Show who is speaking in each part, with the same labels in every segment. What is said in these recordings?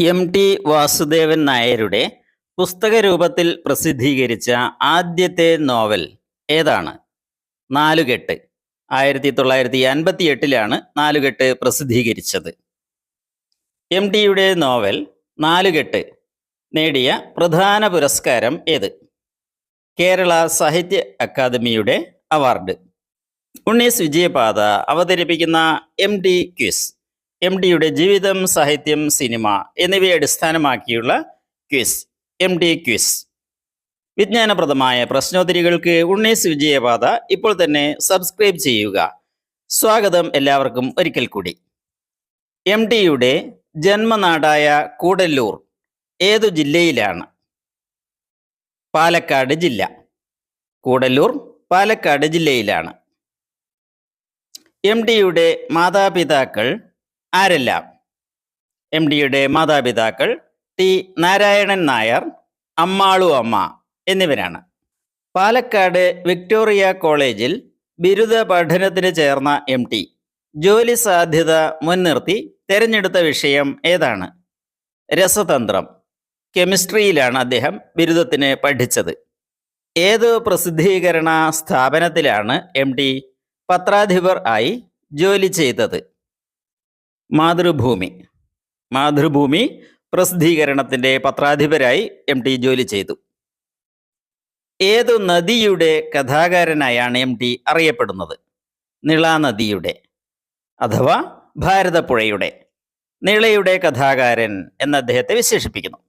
Speaker 1: എം.ടി. വാസുദേവൻ നായരുടെ പുസ്തകരൂപത്തിൽ പ്രസിദ്ധീകരിച്ച ആദ്യത്തെ നോവൽ ഏതാണ്? നാലുകെട്ട്. 1958 നാലുകെട്ട് പ്രസിദ്ധീകരിച്ചത്. എം.ടിയുടെ നോവൽ നാലുകെട്ട് നേടിയ പ്രധാന പുരസ്കാരം ഏത്? കേരള സാഹിത്യ അക്കാദമിയുടെ അവാർഡ്. ഉണ്ണീസ് വിജയപാത അവതരിപ്പിക്കുന്ന എം.ടി. ക്വിസ്. എം.ടിയുടെ ജീവിതം, സാഹിത്യം, സിനിമ എന്നിവയെ അടിസ്ഥാനമാക്കിയുള്ള ക്വിസ്, എം.ടി. ക്വിസ്. വിജ്ഞാനപ്രദമായ പ്രശ്നോത്തരികൾക്ക് ഉണ്ണീസ് വിജയപാത ഇപ്പോൾ തന്നെ സബ്സ്ക്രൈബ് ചെയ്യുക. സ്വാഗതം എല്ലാവർക്കും ഒരിക്കൽ കൂടി. എം.ടിയുടെ ജന്മനാടായ കൂടല്ലൂർ ഏതു ജില്ലയിലാണ്? പാലക്കാട് ജില്ല. കൂടല്ലൂർ പാലക്കാട് ജില്ലയിലാണ്. എം.ടിയുടെ മാതാപിതാക്കൾ ആരെല്ലാം? എം.ടിയുടെ മാതാപിതാക്കൾ ടി. നാരായണൻ നായർ, അമ്മാളു അമ്മ എന്നിവരാണ്. പാലക്കാട് വിക്ടോറിയ കോളേജിൽ ബിരുദ പഠനത്തിന് ചേർന്ന എം.ടി ജോലി സാധ്യത മുൻനിർത്തി തിരഞ്ഞെടുത്ത വിഷയം ഏതാണ്? രസതന്ത്രം. കെമിസ്ട്രിയിലാണ് അദ്ദേഹം ബിരുദത്തിന് പഠിച്ചത്. ഏതു പ്രസിദ്ധീകരണ സ്ഥാപനത്തിലാണ് എം.ടി പത്രാധിപർ ആയി ജോലി ചെയ്തത്? മാതൃഭൂമി. മാതൃഭൂമി പ്രസിദ്ധീകരണത്തിൻ്റെ പത്രാധിപരായി എം.ടി ജോലി ചെയ്തു. ഏതു നദിയുടെ കഥാകാരനായാണ് എം.ടി അറിയപ്പെടുന്നത്? നിളാനദിയുടെ അഥവാ ഭാരതപ്പുഴയുടെ. നിളയുടെ കഥാകാരൻ എന്ന് അദ്ദേഹത്തെ വിശേഷിപ്പിക്കുന്നു.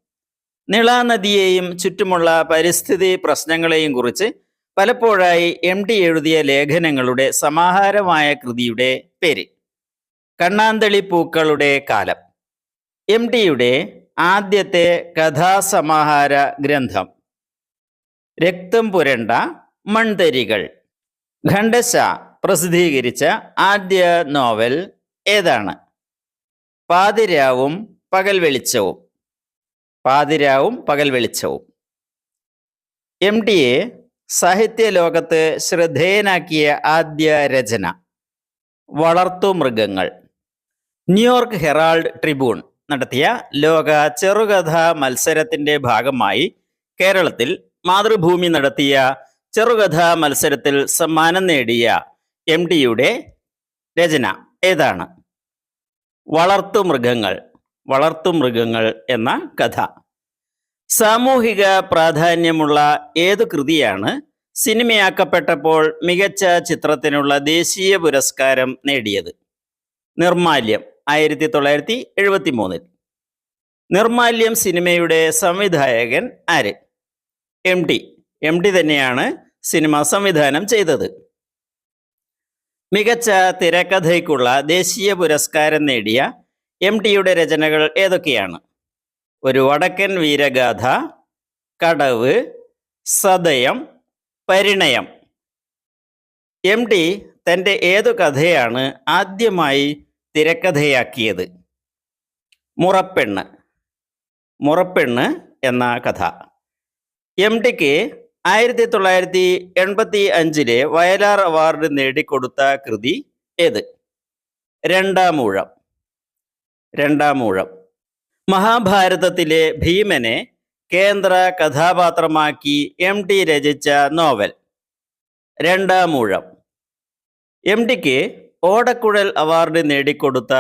Speaker 1: നിളാനദിയെയും ചുറ്റുമുള്ള പരിസ്ഥിതി പ്രശ്നങ്ങളെയും കുറിച്ച് പലപ്പോഴായി എം.ടി എഴുതിയ ലേഖനങ്ങളുടെ സമാഹാരമായ കൃതിയുടെ പേര്? കണ്ണാന്തളി പൂക്കളുടെ കാലം. എം.ടിയുടെ ആദ്യത്തെ കഥാസമാഹാര ഗ്രന്ഥം രക്തം പുരണ്ട മൺതരികൾ. ഖണ്ഡശ പ്രസിദ്ധീകരിച്ച ആദ്യ നോവൽ ഏതാണ്? പാതിരാവും പകൽ വെളിച്ചവും. പാതിരാവും പകൽ വെളിച്ചവും. എം.ടിയെ സാഹിത്യ ലോകത്ത് ശ്രദ്ധേയനാക്കിയ ആദ്യ രചന വളർത്തുമൃഗങ്ങൾ. ന്യൂയോർക്ക് ഹെറാൾഡ് ട്രിബ്യൂൺ നടത്തിയ ലോക ചെറുകഥാ മത്സരത്തിൻ്റെ ഭാഗമായി കേരളത്തിൽ മാതൃഭൂമി നടത്തിയ ചെറുകഥാ മത്സരത്തിൽ സമ്മാനം നേടിയ എം.ടിയുടെ രചന ഏതാണ്? വളർത്തുമൃഗങ്ങൾ. വളർത്തുമൃഗങ്ങൾ എന്ന കഥ. സാമൂഹിക പ്രാധാന്യമുള്ള ഏതു കൃതിയാണ് സിനിമയാക്കപ്പെട്ടപ്പോൾ മികച്ച ചിത്രത്തിനുള്ള ദേശീയ പുരസ്കാരം നേടിയത്? നിർമാല്യം. 1973. നിർമാല്യം സിനിമയുടെ സംവിധായകൻ ആര്? എം.ടി. എം.ടി തന്നെയാണ് സിനിമ സംവിധാനം ചെയ്തത്. മികച്ച തിരക്കഥയ്ക്കുള്ള ദേശീയ പുരസ്കാരം നേടിയ എം.ടിയുടെ രചനകൾ ഏതൊക്കെയാണ്? ഒരു വടക്കൻ വീരഗാഥ, കടവ്, സദയം, പരിണയം. എം.ടി തൻ്റെ ഏതു കഥയാണ് ആദ്യമായി തിരക്കഥയാക്കിയത്? മുറപ്പെണ്ണ്. മുറപ്പെണ്ണ് എന്ന കഥ. എം.ടിക്ക് 1985 വയലാർ അവാർഡ് നേടിക്കൊടുത്ത കൃതി ഏത്? രണ്ടാമൂഴം. രണ്ടാമൂഴം. മഹാഭാരതത്തിലെ ഭീമനെ കേന്ദ്ര കഥാപാത്രമാക്കി എം.ടി രചിച്ച നോവൽ രണ്ടാമൂഴം. എം.ടിക്ക് ഓടക്കുഴൽ അവാർഡ് നേടിക്കൊടുത്ത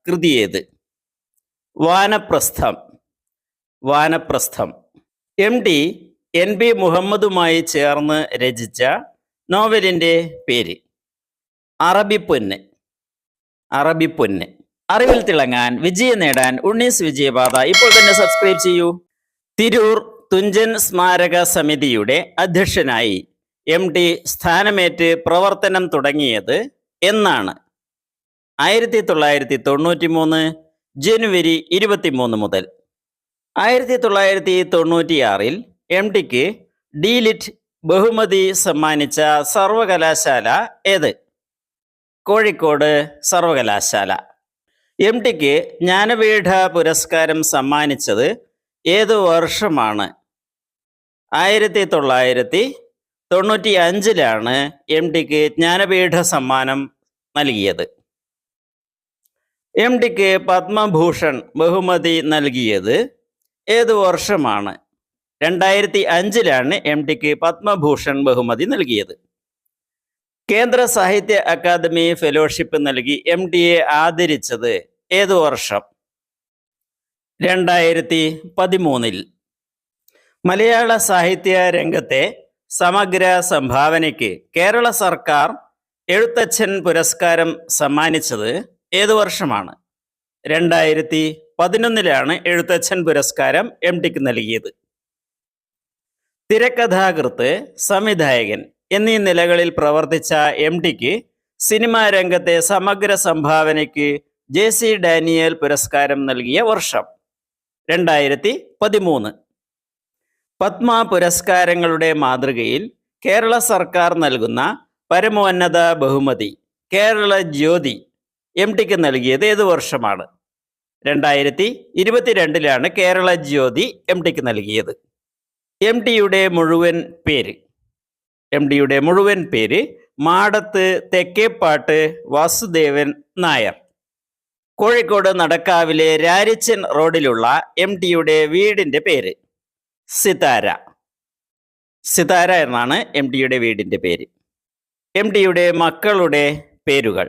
Speaker 1: കൃതി ഏത്? വാനപ്രസ്ഥം. വാനപ്രസ്ഥം. എം.ടി എൻ.ബി. മുഹമ്മദുമായി ചേർന്ന് രചിച്ച നോവലിൻ്റെ പേര്? അറബിപ്പൊന്ന്. അറബിപ്പൊന്ന്. അറിവിൽ തിളങ്ങാൻ, വിജയം നേടാൻ ഉണ്ണീസ് വിജയപാത ഇപ്പോൾ തന്നെ സബ്സ്ക്രൈബ് ചെയ്യൂ. തിരൂർ തുഞ്ചൻ സ്മാരക സമിതിയുടെ അധ്യക്ഷനായി എം.ടി സ്ഥാനമേറ്റ് പ്രവർത്തനം തുടങ്ങിയത് എന്നാണ്? 1993 ജനുവരി 23 മുതൽ. 1996 എം.ടിക്ക് ഡി.ലിറ്റ് ബഹുമതി സമ്മാനിച്ച സർവകലാശാല ഏത്? കോഴിക്കോട് സർവകലാശാല. എം.ടിക്ക് ജ്ഞാനപീഠ പുരസ്കാരം സമ്മാനിച്ചത് ഏതു വർഷമാണ്? 1995 എം.ടിക്ക് ജ്ഞാനപീഠ സമ്മാനം നൽകിയത്. എം ടിക്ക് പത്മഭൂഷൺ ബഹുമതി നൽകിയത് ഏത് വർഷമാണ്? 2005 എം ടിക്ക് പത്മഭൂഷൺ ബഹുമതി നൽകിയത്. കേന്ദ്ര സാഹിത്യ അക്കാദമി ഫെലോഷിപ്പ് നൽകി എം ടിയെ ആദരിച്ചത് ഏതു വർഷം? 2013. മലയാള സാഹിത്യ രംഗത്തെ സമഗ്ര സംഭാവനയ്ക്ക് കേരള സർക്കാർ എഴുത്തച്ഛൻ പുരസ്കാരം സമ്മാനിച്ചത് ഏതു വർഷമാണ്? 2011 എഴുത്തച്ഛൻ പുരസ്കാരം എം ടിക്ക് നൽകിയത്. തിരക്കഥാകൃത്ത്, സംവിധായകൻ എന്നീ നിലകളിൽ പ്രവർത്തിച്ച എം ടിക്ക് സിനിമാ രംഗത്തെ സമഗ്ര സംഭാവനയ്ക്ക് JC ഡാനിയേൽ പുരസ്കാരം നൽകിയ വർഷം? 2013. പത്മ പുരസ്കാരങ്ങളുടെ മാതൃകയിൽ കേരള സർക്കാർ നൽകുന്ന പരമോന്നത ബഹുമതി കേരള ജ്യോതി എം ടിക്ക് നൽകിയത് ഏത് വർഷമാണ്? 2022 കേരള ജ്യോതി എം ടിക്ക് നൽകിയത്. എം ടിയുടെ മുഴുവൻ പേര് മാടത്ത് തെക്കേപ്പാട്ട് വാസുദേവൻ നായർ. കോഴിക്കോട് നടക്കാവിലെ രാരിച്ചൻ റോഡിലുള്ള എം ടിയുടെ വീടിൻ്റെ പേര്? സിതാര എന്നാണ് എം ടിയുടെ വീടിൻ്റെ പേര്. എം ടിയുടെ മക്കളുടെ പേരുകൾ.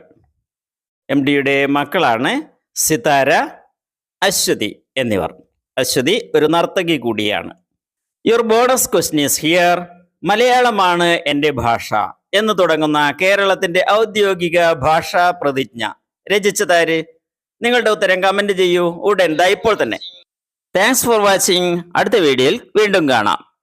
Speaker 1: എം ടിയുടെ മക്കളാണ് സിതാര, അശ്വതി എന്നിവർ. അശ്വതി ഒരു നർത്തകി കൂടിയാണ്. Your bonus question is here. മലയാളമാണ് എൻ്റെ ഭാഷ എന്ന് തുടങ്ങുന്ന കേരളത്തിൻ്റെ ഔദ്യോഗിക ഭാഷാ പ്രതിജ്ഞ രചിച്ചതാര്? നിങ്ങളുടെ ഉത്തരം കമൻറ്റ് ചെയ്യൂ ഉടൻ ഇപ്പോൾ തന്നെ. Thanks for watching. അടുത്ത വീഡിയോയിൽ വീണ്ടും കാണാം.